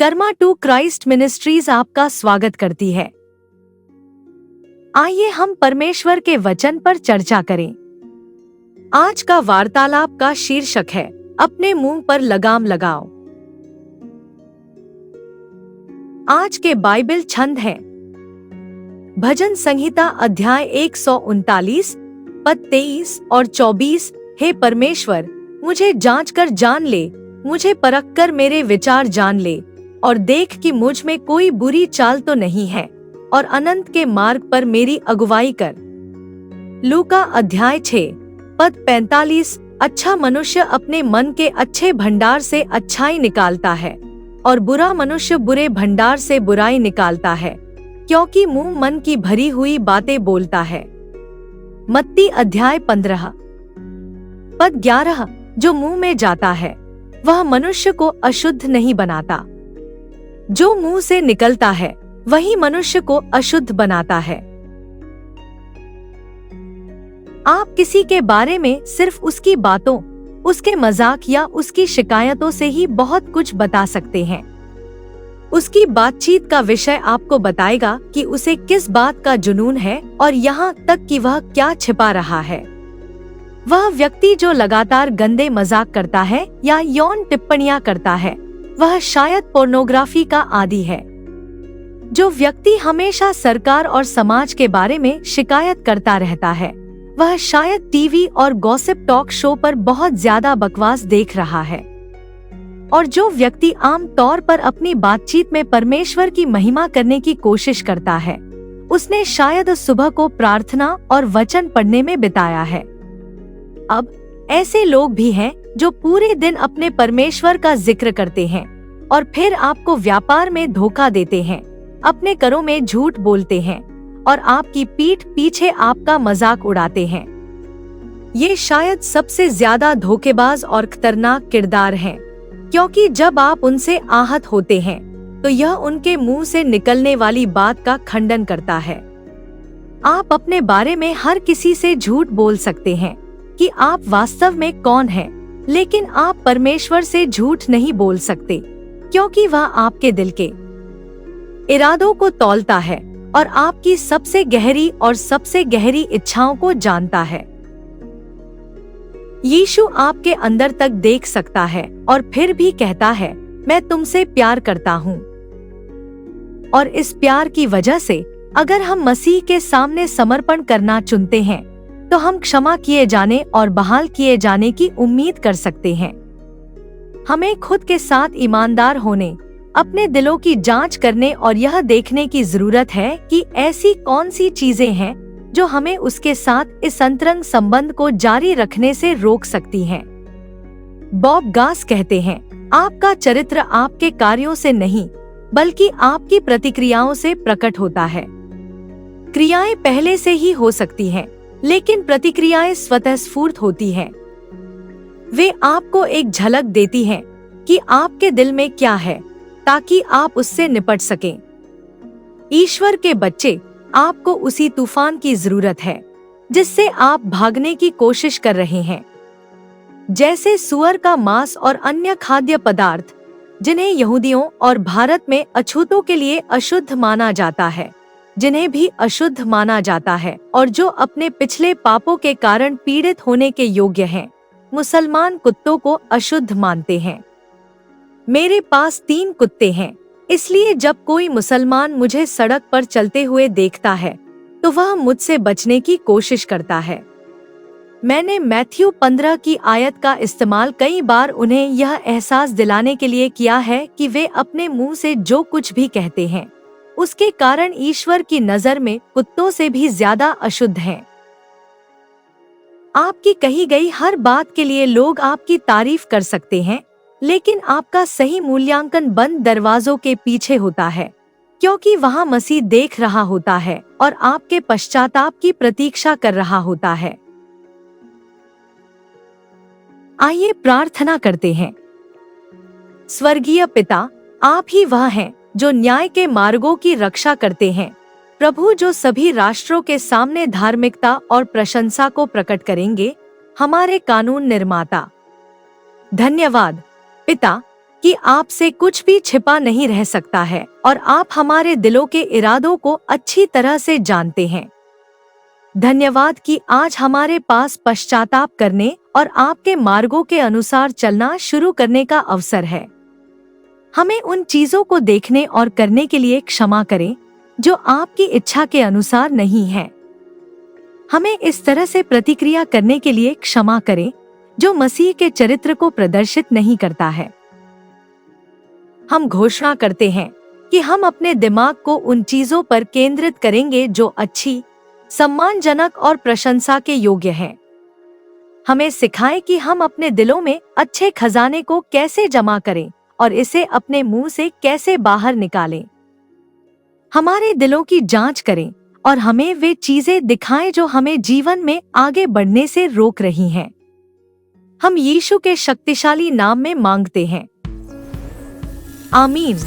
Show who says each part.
Speaker 1: Karma to Christ ministries आपका स्वागत करती है। आइए हम परमेश्वर के वचन पर चर्चा करें। आज का वार्तालाप का शीर्षक है अपने मुंह पर लगाम लगाओ। आज के बाइबल छंद है भजन संहिता अध्याय 139 पद 23 और 24। हे परमेश्वर, मुझे जांच कर जान ले, मुझे परख कर मेरे विचार जान ले और देख कि मुझ में कोई बुरी चाल तो नहीं है और अनंत के मार्ग पर मेरी अगुवाई कर। लूका अध्याय 6 पद 45। अच्छा मनुष्य अपने मन के अच्छे भंडार से अच्छाई निकालता है और बुरा मनुष्य बुरे भंडार से बुराई निकालता है, क्योंकि मुंह मन की भरी हुई बातें बोलता है। मत्ती अध्याय 15 पद 11। जो मुंह में जाता है वह मनुष्य को अशुद्ध नहीं बनाता, जो मुंह से निकलता है वही मनुष्य को अशुद्ध बनाता है। आप किसी के बारे में सिर्फ उसकी बातों, उसके मजाक या उसकी शिकायतों से ही बहुत कुछ बता सकते हैं। उसकी बातचीत का विषय आपको बताएगा कि उसे किस बात का जुनून है और यहाँ तक कि वह क्या छिपा रहा है। वह व्यक्ति जो लगातार गंदे मजाक करता है या यौन टिप्पणियां करता है, वह शायद पोर्नोग्राफी का आदी है। जो व्यक्ति हमेशा सरकार और समाज के बारे में शिकायत करता रहता है, वह शायद टीवी और गॉसिप टॉक शो पर बहुत ज्यादा बकवास देख रहा है। और जो व्यक्ति आम तौर पर अपनी बातचीत में परमेश्वर की महिमा करने की कोशिश करता है, उसने शायद सुबह को प्रार्थना और वचन पढ़ने में बिताया है। अब ऐसे लोग भी हैं जो पूरे दिन अपने परमेश्वर का जिक्र करते हैं और फिर आपको व्यापार में धोखा देते हैं, अपने करों में झूठ बोलते हैं और आपकी पीठ पीछे आपका मजाक उड़ाते हैं। ये शायद सबसे ज्यादा धोखेबाज और खतरनाक किरदार हैं, क्योंकि जब आप उनसे आहत होते हैं तो यह उनके मुंह से निकलने वाली बात का खंडन करता है। आप अपने बारे में हर किसी से झूठ बोल सकते हैं कि आप वास्तव में कौन हैं, लेकिन आप परमेश्वर से झूठ नहीं बोल सकते, क्योंकि वह आपके दिल के इरादों को तौलता है और आपकी सबसे गहरी और सबसे गहरी इच्छाओं को जानता है। यीशु आपके अंदर तक देख सकता है और फिर भी कहता है, मैं तुमसे प्यार करता हूँ। और इस प्यार की वजह से अगर हम मसीह के सामने समर्पण करना चुनते हैं तो हम क्षमा किए जाने और बहाल किए जाने की उम्मीद कर सकते हैं। हमें खुद के साथ ईमानदार होने, अपने दिलों की जांच करने और यह देखने की जरूरत है कि ऐसी कौन सी चीजें हैं जो हमें उसके साथ इस अंतरंग संबंध को जारी रखने से रोक सकती हैं। बॉब गास कहते हैं, आपका चरित्र आपके कार्यों से नहीं बल्कि आपकी प्रतिक्रियाओं से प्रकट होता है। क्रियाएं पहले से ही हो सकती हैं, लेकिन प्रतिक्रियाएं स्वतः स्फूर्त होती हैं। वे आपको एक झलक देती हैं कि आपके दिल में क्या है, ताकि आप उससे निपट सकें। ईश्वर के बच्चे, आपको उसी तूफान की जरूरत है जिससे आप भागने की कोशिश कर रहे हैं। जैसे सुअर का मांस और अन्य खाद्य पदार्थ जिन्हें यहूदियों और भारत में अछूतों के लिए अशुद्ध माना जाता है, जिन्हें भी अशुद्ध माना जाता है और जो अपने पिछले पापों के कारण पीड़ित होने के योग्य हैं, मुसलमान कुत्तों को अशुद्ध मानते हैं। मेरे पास 3 कुत्ते हैं, इसलिए जब कोई मुसलमान मुझे सड़क पर चलते हुए देखता है तो वह मुझसे बचने की कोशिश करता है। मैंने मैथ्यू 15 की आयत का इस्तेमाल कई बार उन्हें यह एहसास दिलाने के लिए किया है कि वे अपने मुंह से जो कुछ भी कहते हैं उसके कारण ईश्वर की नजर में कुत्तों से भी ज्यादा अशुद्ध हैं। आपकी कही गई हर बात के लिए लोग आपकी तारीफ कर सकते हैं, लेकिन आपका सही मूल्यांकन बंद दरवाजों के पीछे होता है, क्योंकि वहां मसीह देख रहा होता है और आपके पश्चाताप की प्रतीक्षा कर रहा होता है। आइए प्रार्थना करते हैं। स्वर्गीय पिता, आप ही वह हैं जो न्याय के मार्गों की रक्षा करते हैं, प्रभु, जो सभी राष्ट्रों के सामने धार्मिकता और प्रशंसा को प्रकट करेंगे, हमारे कानून निर्माता। धन्यवाद पिता, कि आपसे कुछ भी छिपा नहीं रह सकता है और आप हमारे दिलों के इरादों को अच्छी तरह से जानते हैं। धन्यवाद कि आज हमारे पास पश्चाताप करने और आपके मार्गों के अनुसार चलना शुरू करने का अवसर है। हमें उन चीजों को देखने और करने के लिए क्षमा करें जो आपकी इच्छा के अनुसार नहीं है। हमें इस तरह से प्रतिक्रिया करने के लिए क्षमा करें जो मसीह के चरित्र को प्रदर्शित नहीं करता है। हम घोषणा करते हैं कि हम अपने दिमाग को उन चीजों पर केंद्रित करेंगे जो अच्छी, सम्मानजनक और प्रशंसा के योग्य हैं। हमें सिखाएं कि हम अपने दिलों में अच्छे खजाने को कैसे जमा करें और इसे अपने मुंह से कैसे बाहर निकालें। हमारे दिलों की जांच करें और हमें वे चीजें दिखाएं जो हमें जीवन में आगे बढ़ने से रोक रही हैं। हम यीशु के शक्तिशाली नाम में मांगते हैं, आमीन।